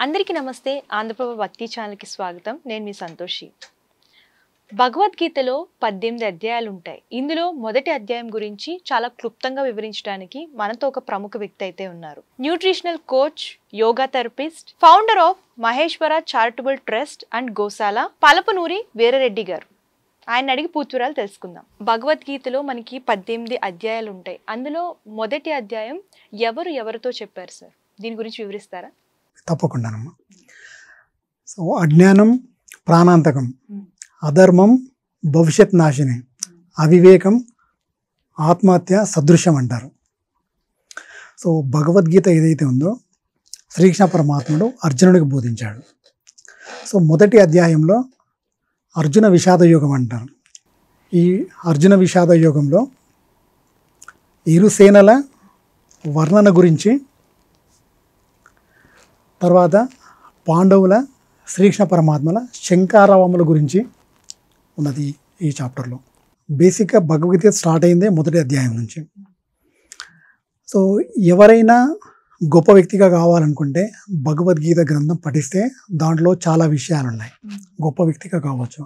అందరికీ నమస్తే. ఆంధ్రప్రభ భక్తి ఛానల్కి స్వాగతం. నేను మీ సంతోషి. భగవద్గీతలో 18 అధ్యాయాలు ఉంటాయి. ఇందులో మొదటి అధ్యాయం గురించి చాలా క్లుప్తంగా వివరించడానికి మనతో ఒక ప్రముఖ వ్యక్తి అయితే ఉన్నారు. Nutritional coach, yoga therapist, founder of Maheshwara charitable trust and గోశాల, పలపనూరి వీరారెడ్డి గారు. ఆయన అడిగి పూర్తివివరాలు తెలుసుకుందాం. భగవద్గీతలో మనకి 18 అధ్యాయాలు ఉంటాయి. అందులో మొదటి అధ్యాయం ఎవరితో చెప్పారు సార్? దీని గురించి వివరిస్తారా? తప్పకుండానమ్మా. సో అజ్ఞానం ప్రాణాంతకం, అధర్మం భవిష్యత్ నాశిని, అవివేకం ఆత్మహత్య సదృశ్యం అంటారు. సో భగవద్గీత ఏదైతే ఉందో శ్రీకృష్ణ పరమాత్ముడు అర్జునుడికి బోధించాడు. సో మొదటి అధ్యాయంలో అర్జున విషాద యోగం అంటారు. ఈ అర్జున విషాద యోగంలో ఇరు సేనల వర్ణన గురించి, తర్వాత పాండవుల శ్రీకృష్ణ పరమాత్మల శంకారావముల గురించి ఉన్నది ఈ చాప్టర్లో. బేసిక్గా భగవద్గీత స్టార్ట్ అయిందే మొదటి అధ్యాయం నుంచి. సో ఎవరైనా గొప్ప వ్యక్తిగా కావాలనుకుంటే భగవద్గీత గ్రంథం పఠిస్తే దాంట్లో చాలా విషయాలు ఉన్నాయి. గొప్ప వ్యక్తిగా కావచ్చు.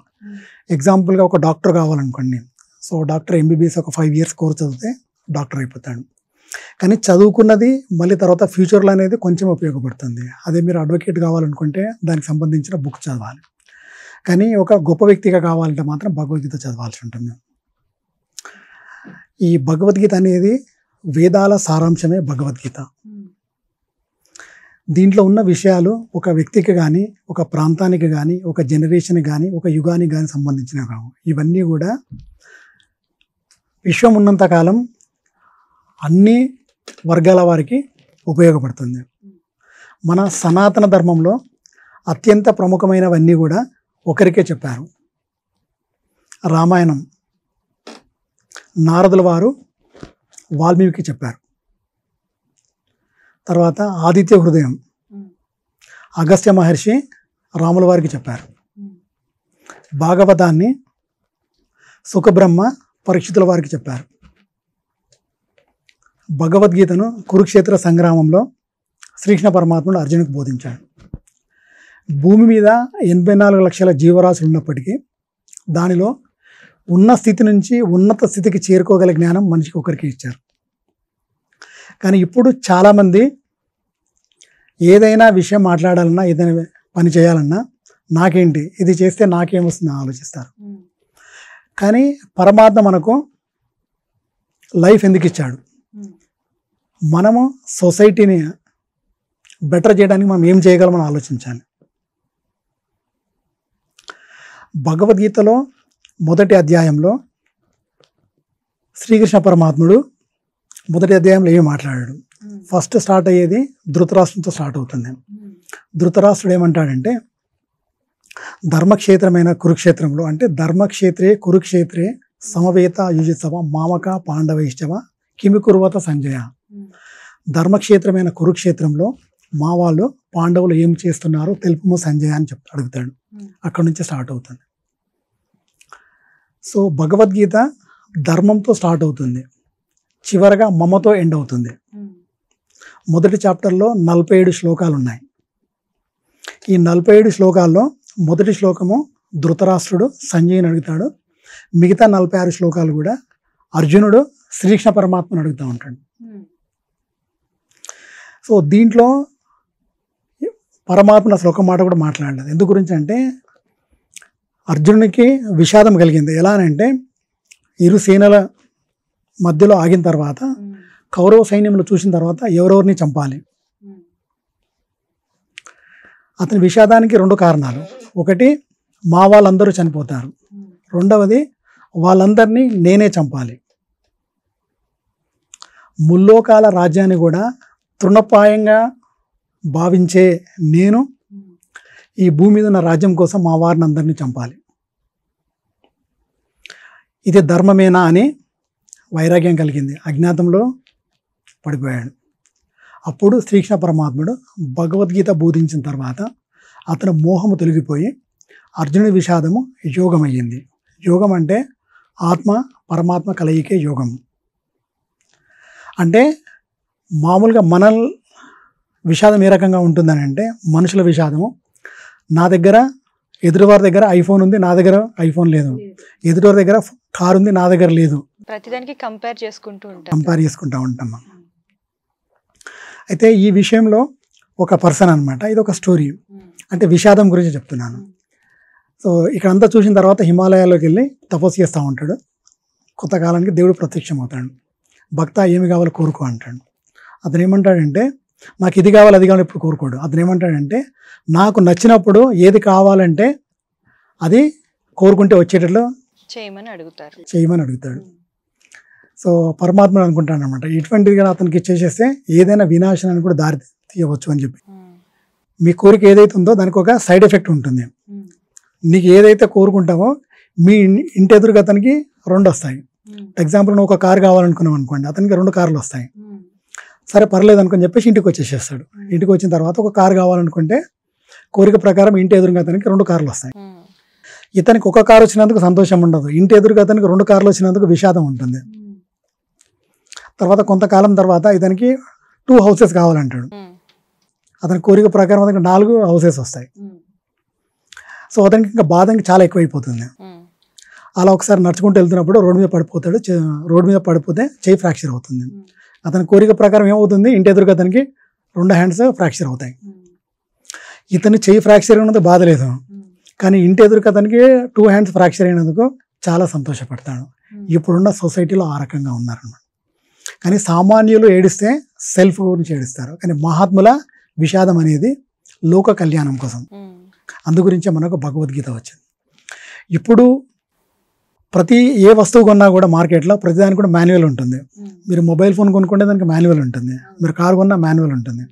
ఎగ్జాంపుల్గా ఒక డాక్టర్ కావాలనుకోండి. సో డాక్టర్ MBBS ఒక 5 years కోర్స్ చదివితే డాక్టర్ అయిపోతాడు. కానీ చదువుకున్నది మళ్ళీ తర్వాత ఫ్యూచర్లో అనేది కొంచెం ఉపయోగపడుతుంది. అదే మీరు అడ్వకేట్ కావాలనుకుంటే దానికి సంబంధించిన బుక్ చదవాలి. కానీ ఒక గొప్ప వ్యక్తిగా కావాలంటే మాత్రం భగవద్గీత చదవాల్సి ఉంటుంది. ఈ భగవద్గీత అనేది వేదాల సారాంశమే భగవద్గీత. దీంట్లో ఉన్న విషయాలు ఒక వ్యక్తికి కానీ, ఒక ప్రాంతానికి కానీ, ఒక జనరేషన్కి కానీ, ఒక యుగానికి కానీ సంబంధించినవి కావు. ఇవన్నీ కూడా విశ్వం ఉన్నంతకాలం అన్ని వర్గాల వారికి ఉపయోగపడుతుంది. మన సనాతన ధర్మంలో అత్యంత ప్రముఖమైనవన్నీ కూడా ఒకరికే చెప్పారు. రామాయణం నారదుల వారు వాల్మీకి చెప్పారు. తర్వాత ఆదిత్య హృదయం అగస్త్య మహర్షి రాముల వారికి చెప్పారు. భాగవతాన్ని సుఖబ్రహ్మ పరీక్షితుల వారికి చెప్పారు. భగవద్గీతను కురుక్షేత్ర సంగ్రామంలో శ్రీకృష్ణ పరమాత్ముడు అర్జునుడికి బోధించాడు. భూమి మీద 84 లక్షల జీవరాశులు ఉన్నప్పటికీ దానిలో ఉన్న స్థితి నుంచి ఉన్నత స్థితికి చేరుకోగల జ్ఞానం మనిషికి ఒకరికి ఇచ్చారు. కానీ ఇప్పుడు చాలామంది ఏదైనా విషయం మాట్లాడాలన్నా, ఏదైనా పని చేయాలన్నా నాకేంటి, ఇది చేస్తే నాకేమొస్తుందని ఆలోచిస్తారు. కానీ పరమాత్మ మనకు లైఫ్ ఎందుకు ఇచ్చాడు? మనము సొసైటీని బెటర్ చేయడానికి మనం ఏం చేయగలమని ఆలోచించాలి. భగవద్గీతలో మొదటి అధ్యాయంలో శ్రీకృష్ణ పరమాత్ముడు మొదటి అధ్యాయంలో ఏమి మాట్లాడాడు? ఫస్ట్ స్టార్ట్ అయ్యేది ధృతరాష్ట్రంతో స్టార్ట్ అవుతుంది. ధృతరాష్ట్రుడు ఏమంటాడంటే, ధర్మక్షేత్రమైన కురుక్షేత్రంలో, అంటే ధర్మక్షేత్రే కురుక్షేత్రే సమవేత యుజిత్సవ మామక పాండవైశ్చవ కిమి కుర్వత సంజయ. ధర్మక్షేత్రమైన కురుక్షేత్రంలో మా వాళ్ళు పాండవులు ఏం చేస్తున్నారో తెలుపుము సంజయ అని అడుగుతాడు. అక్కడి నుంచి స్టార్ట్ అవుతుంది. సో భగవద్గీత ధర్మంతో స్టార్ట్ అవుతుంది, చివరగా మమతో ఎండ్ అవుతుంది. మొదటి చాప్టర్లో 47 శ్లోకాలు ఉన్నాయి. ఈ 47 శ్లోకాల్లో మొదటి శ్లోకము ధృతరాష్ట్రుడు సంజయ్ని అడుగుతాడు. మిగతా 46 శ్లోకాలు కూడా అర్జునుడు శ్రీకృష్ణ పరమాత్మను అడుగుతూ ఉంటాడు. సో దీంట్లో పరమాత్మ అసలు ఒక మాట కూడా మాట్లాడలేదు. ఎందు గురించి అంటే అర్జునునికి విషాదం కలిగింది. ఎలా అంటే ఇరు సేనల మధ్యలో ఆగిన తర్వాత కౌరవ సైన్యంలో చూసిన తర్వాత ఎవరెవరిని చంపాలి. అతని విషాదానికి 2 కారణాలు. ఒకటి, మా వాళ్ళందరూ చనిపోతారు. రెండవది, వాళ్ళందరినీ నేనే చంపాలి. ముల్లోకాల రాజ్యాన్ని కూడా తృణప్రాయంగా భావించే నేను ఈ భూమి మీద ఉన్న రాజ్యం కోసం మా వారిని అందరినీ చంపాలి. ఇది ధర్మమేనా అని వైరాగ్యం కలిగింది. అజ్ఞాతంలో పడిపోయాడు. అప్పుడు శ్రీకృష్ణ పరమాత్ముడు భగవద్గీత బోధించిన తర్వాత అతను మోహము తొలగిపోయి అర్జునుడి విషాదము యోగం అయ్యింది. యోగం అంటే ఆత్మ పరమాత్మ కలయికే యోగం. అంటే మామూలుగా మన విషాదం ఏ రకంగా ఉంటుందని అంటే, మనుషుల విషాదము, నా దగ్గర ఎదుటివారి దగ్గర ఐఫోన్ ఉంది, నా దగ్గర ఐఫోన్ లేదు, ఎదుటివారి దగ్గర కారు ఉంది, నా దగ్గర లేదు, ప్రతిదానికి కంపేర్ చేసుకుంటూ ఉంటాం మనం. అయితే ఈ విషయంలో ఒక పర్సన్ అనమాట, ఇది ఒక స్టోరీ, అంటే విషాదం గురించి చెప్తున్నాను. సో ఇక్కడంతా చూసిన తర్వాత హిమాలయాల్లోకి వెళ్ళి తపస్సు చేస్తూ ఉంటాడు. కొంతకాలానికి దేవుడు ప్రత్యక్షం అవుతాడు. భక్త ఏమి కావాలో కోరుకో అంటాడు. అతను ఏమంటాడంటే, నాకు ఇది కావాలి అది కావాలి ఎప్పుడు కోరుకోడు. అతను ఏమంటాడంటే, నాకు నచ్చినప్పుడు ఏది కావాలంటే అది కోరుకుంటే వచ్చేటట్లు చేయమని అడుగుతాడు. సో పరమాత్మ అనుకుంటాను అనమాట, ఇటువంటిది అతనికి ఇచ్చేసేస్తే ఏదైనా వినాశనాన్ని కూడా దారి తీయవచ్చు అని చెప్పి. మీ కోరిక ఏదైతే ఉందో దానికి ఒక సైడ్ ఎఫెక్ట్ ఉంటుంది. నీకు ఏదైతే కోరుకుంటావో మీ ఇంటి ఎదురుగా అతనికి 2 వస్తాయి. ఎగ్జాంపుల్ నువ్వు ఒక కారు కావాలనుకున్నావు అనుకోండి, అతనికి 2 కార్లు వస్తాయి. సరే పర్లేదు అనుకుని చెప్పేసి ఇంటికి వచ్చేసేస్తాడు. ఇంటికి వచ్చిన తర్వాత ఒక కారు కావాలనుకుంటే కోరిక ప్రకారం ఇంటి ఎదురుగా అతనికి 2 కార్లు వస్తాయి. ఇతనికి ఒక కారు వచ్చినందుకు సంతోషం ఉండదు, ఇంటి ఎదురుగా అతనికి 2 కార్లు వచ్చినందుకు విషాదం ఉంటుంది. తర్వాత కొంతకాలం తర్వాత ఇతనికి 2 హౌసెస్ కావాలంటాడు. అతని కోరిక ప్రకారం అతనికి 4 హౌసెస్ వస్తాయి. సో అతనికి ఇంకా బాధ చాలా ఎక్కువైపోతుంది. అలా ఒకసారి నడుచుకుంటూ వెళ్తున్నప్పుడు రోడ్డు మీద పడిపోతాడు. రోడ్డు మీద పడిపోతే చెయ్యి ఫ్రాక్చర్ అవుతుంది. అతని కోరిక ప్రకారం ఏమవుతుంది, ఇంటి ఎదురుగా అతనికి 2 హ్యాండ్స్ ఫ్రాక్చర్ అవుతాయి. ఇతని చెయ్యి ఫ్రాక్చర్ అయినందుకు బాధ లేదు, కానీ ఇంటి ఎదురుగా అతనికి 2 హ్యాండ్స్ ఫ్రాక్చర్ అయినందుకు చాలా సంతోషపడతాడు. ఇప్పుడున్న సొసైటీలో ఆ రకంగా ఉన్నారన్నమాట. కానీ సామాన్యులు ఏడిస్తే సెల్ఫ్ గురించి ఏడుస్తారు, కానీ మహాత్ముల విషాదం అనేది లోక కళ్యాణం కోసం. అందు గురించే మనకు భగవద్గీత వచ్చింది. ఇప్పుడు ప్రతి ఏ వస్తువు కొన్నా కూడా మార్కెట్లో ప్రతిదానికి కూడా మాన్యువల్ ఉంటుంది. మీరు మొబైల్ ఫోన్ కొనుక్కుంటే దానికి మాన్యువల్ ఉంటుంది, మీరు కారు కొన్నా మాన్యువల్ ఉంటుంది.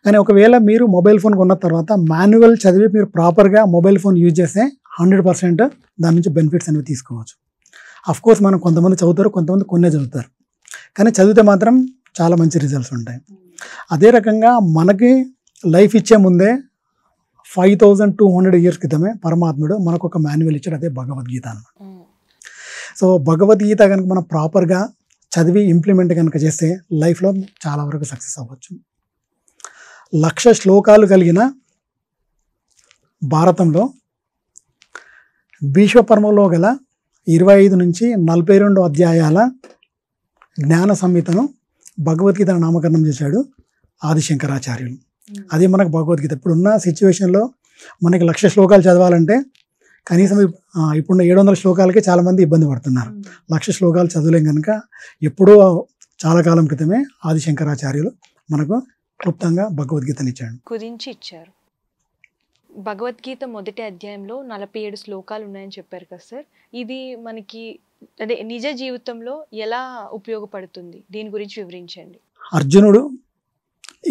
కానీ ఒకవేళ మీరు మొబైల్ ఫోన్ కొన్న తర్వాత మాన్యువల్ చదివి మీరు ప్రాపర్గా మొబైల్ ఫోన్ యూజ్ చేస్తే 100% దాని నుంచి బెనిఫిట్స్ అనేవి తీసుకోవచ్చు. అఫ్కోర్స్ మనం కొంతమంది చదువుతారు, కొంతమంది కొన్నే చదువుతారు, కానీ చదివితే మాత్రం చాలా మంచి రిజల్ట్స్ ఉంటాయి. అదే రకంగా మనకి లైఫ్ ఇచ్చే ముందే 5200 years క్రితమే పరమాత్ముడు మనకు ఒక మాన్యువల్ ఇచ్చాడు, అదే భగవద్గీత అన్నమాట. సో భగవద్గీత కనుక మనం ప్రాపర్గా చదివి ఇంప్లిమెంట్ కనుక చేస్తే లైఫ్లో చాలా వరకు సక్సెస్ అవ్వచ్చు. 1,00,000 శ్లోకాలు కలిగిన భారతంలో భీష్మపర్వంలో గల 25 నుంచి 42 అధ్యాయాల జ్ఞాన సంహితను భగవద్గీతను నామకరణం చేశాడు ఆదిశంకరాచార్యులు. అది మనకు భగవద్గీత. ఇప్పుడున్న సిచ్యువేషన్లో మనకి 1,00,000 శ్లోకాలు చదవాలంటే కనీసం ఇప్పుడున్న 700 శ్లోకాలకే చాలామంది ఇబ్బంది పడుతున్నారు. 1,00,000 శ్లోకాలు చదవలేం కనుక ఎప్పుడో చాలా కాలం క్రితమే ఆదిశంకరాచార్యులు మనకు క్లుప్తంగా భగవద్గీతని ఇచ్చారు. భగవద్గీత మొదటి అధ్యాయంలో 47 శ్లోకాలు ఉన్నాయని చెప్పారు కదా సార్, ఇది మనకి అదే నిజ జీవితంలో ఎలా ఉపయోగపడుతుంది, దీని గురించి వివరించండి. అర్జునుడు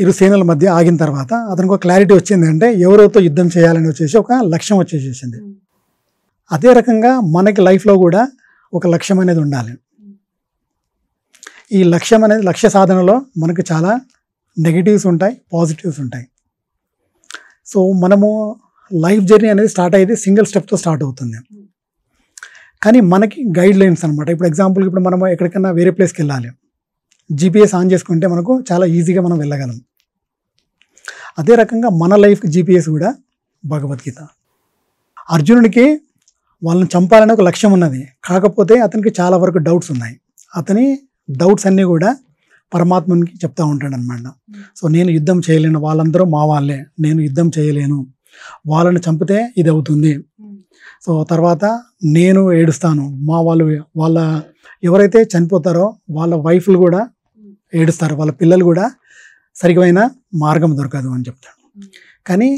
2 సేనల మధ్య ఆగిన తర్వాత అతనికి ఒక క్లారిటీ వచ్చింది, అంటే ఎవరితో యుద్ధం చేయాలని వచ్చేసి ఒక లక్ష్యం వచ్చేసేసింది. అదే రకంగా మనకి లైఫ్లో కూడా ఒక లక్ష్యం అనేది ఉండాలి. ఈ లక్ష్యం అనేది లక్ష్య సాధనలో మనకు చాలా నెగిటివ్స్ ఉంటాయి, పాజిటివ్స్ ఉంటాయి. సో మనము లైఫ్ జర్నీ అనేది స్టార్ట్ అయ్యేది సింగిల్ స్టెప్తో స్టార్ట్ అవుతుంది, కానీ మనకి గైడ్ లైన్స్ అనమాట. ఇప్పుడు ఎగ్జాంపుల్ ఇప్పుడు మనం ఎక్కడికైనా వేరే ప్లేస్కి వెళ్ళాలి, GPS ఆన్ చేసుకుంటే మనకు చాలా ఈజీగా మనం వెళ్ళగలం. అదే రకంగా మన లైఫ్కి GPS కూడా భగవద్గీత. అర్జునుడికి వాళ్ళని చంపాలనే ఒక లక్ష్యం ఉన్నది, కాకపోతే అతనికి చాలా వరకు డౌట్స్ ఉన్నాయి. అతని డౌట్స్ అన్నీ కూడా పరమాత్మనికి చెప్తూ ఉంటాడు అనమాట. సో నేను యుద్ధం చేయలేను, వాళ్ళందరూ మా వాళ్ళే, నేను యుద్ధం చేయలేను, వాళ్ళని చంపితే ఇది అవుతుంది. సో తర్వాత నేను ఏడుస్తాను, వాళ్ళ ఎవరైతే చనిపోతారో వాళ్ళ వైఫ్లు కూడా ఏడుస్తారు, వాళ్ళ పిల్లలు కూడా సరిగ్గా మార్గం దొరకదు అని చెప్తాడు. కానీ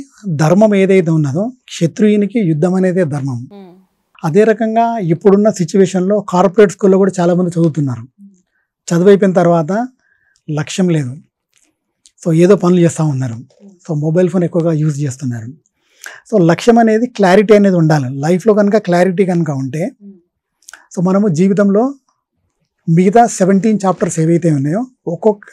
ధర్మం ఏదైతే ఉన్నదో క్షత్రియునికి యుద్ధం అనేది ధర్మం. అదే రకంగా ఇప్పుడున్న సిచ్యువేషన్లో కార్పొరేట్ స్కూల్లో కూడా చాలామంది చదువుతున్నారు. చదువు అయిపోయిన తర్వాత లక్ష్యం లేదు, సో ఏదో పనులు చేస్తూ ఉన్నారు, సో మొబైల్ ఫోన్ ఎక్కువగా యూజ్ చేస్తున్నారు. సో లక్ష్యం అనేది క్లారిటీ అనేది ఉండాలి లైఫ్లో. కనుక క్లారిటీ కనుక ఉంటే సో మనము జీవితంలో మిగతా 17 చాప్టర్స్ ఏవైతే ఉన్నాయో ఒక్కొక్క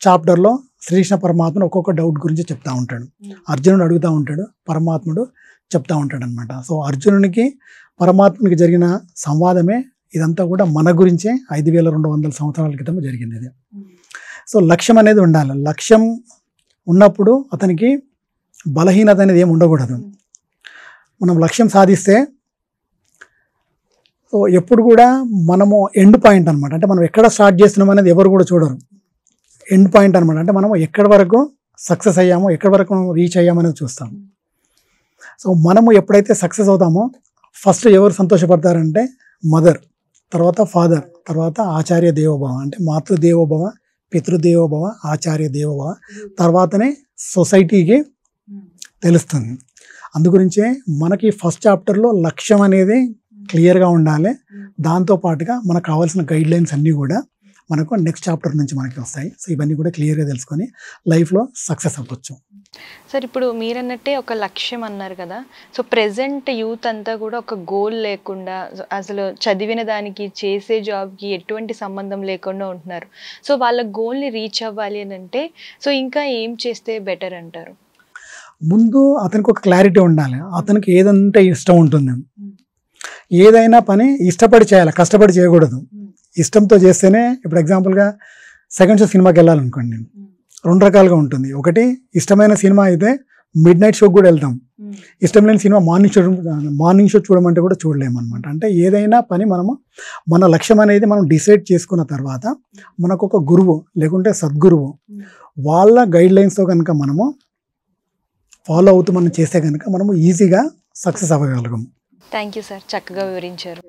చాప్టర్లో శ్రీకృష్ణ పరమాత్ముడు ఒక్కొక్క డౌట్ గురించి చెప్తూ ఉంటాడు. అర్జునుడు అడుగుతూ ఉంటాడు, పరమాత్ముడు చెప్తా ఉంటాడు అనమాట. సో అర్జునునికి పరమాత్మునికి జరిగిన సంవాదమే ఇదంతా కూడా మన గురించే 5200 సంవత్సరాల క్రితం జరిగింది ఇది. సో లక్ష్యం అనేది ఉండాలి. లక్ష్యం ఉన్నప్పుడు అతనికి బలహీనత అనేది ఏమి ఉండకూడదు. మనం లక్ష్యం సాధిస్తే సో ఎప్పుడు కూడా మనము ఎండ్ పాయింట్ అనమాట, అంటే మనం ఎక్కడ స్టార్ట్ చేస్తున్నాం అనేది ఎవరు కూడా చూడరు. ఎండ్ పాయింట్ అనమాట, అంటే మనం ఎక్కడి వరకు సక్సెస్ అయ్యామో, ఎక్కడి వరకు మనం రీచ్ అయ్యామనేది చూస్తాం. సో మనము ఎప్పుడైతే సక్సెస్ అవుతామో ఫస్ట్ ఎవరు సంతోషపడతారంటే మదర్, తర్వాత ఫాదర్, తర్వాత ఆచార్య దేవోభవ, అంటే మాతృదేవోభవ, పితృదేవోభవ, ఆచార్య దేవోభవ, తర్వాతనే సొసైటీకి తెలుస్తుంది. అందుగురించే మనకి ఫస్ట్ చాప్టర్లో లక్ష్యం అనేది క్లియర్గా ఉండాలి. దాంతోపాటుగా మనకు కావాల్సిన గైడ్ లైన్స్ అన్నీ కూడా మనకు నెక్స్ట్ చాప్టర్ నుంచి మనకి వస్తాయి. సో ఇవన్నీ కూడా క్లియర్గా తెలుసుకొని లైఫ్లో సక్సెస్ అవ్వచ్చు. సార్ ఇప్పుడు మీరన్నట్టే ఒక లక్ష్యం అన్నారు కదా, సో ప్రెసెంట్ యూత్ అంతా కూడా ఒక గోల్ లేకుండా అసలు చదివిన దానికి చేసే జాబ్కి ఎటువంటి సంబంధం లేకుండా ఉంటున్నారు. సో వాళ్ళ గోల్ని రీచ్ అవ్వాలి అని అంటే సో ఇంకా ఏం చేస్తే బెటర్ అంటారు? ముందు అతనికి ఒక క్లారిటీ ఉండాలి, అతనికి ఏదంటే ఇష్టం ఉంటుంది. ఏదైనా పని ఇష్టపడి చేయాలి, కష్టపడి చేయకూడదు. ఇష్టంతో చేస్తేనే, ఇప్పుడు ఎగ్జాంపుల్గా సెకండ్ షో సినిమాకి వెళ్ళాలనుకోండి, రెండు రకాలుగా ఉంటుంది. ఇష్టమైన సినిమా అయితే మిడ్ నైట్ షోకి కూడా వెళ్తాం, ఇష్టం లేని సినిమా మార్నింగ్ షో చూడమంటే కూడా చూడలేము అనమాట. అంటే ఏదైనా పని మనము మన లక్ష్యం అనేది మనం డిసైడ్ చేసుకున్న తర్వాత మనకు ఒక గురువు లేకుంటే సద్గురువు వాళ్ళ గైడ్ లైన్స్తో కనుక మనము ఫాలో అవుతూ మనం చేస్తే కనుక మనము ఈజీగా సక్సెస్ అవ్వగలగము. థ్యాంక్ యూ సార్, చక్కగా వివరించారు.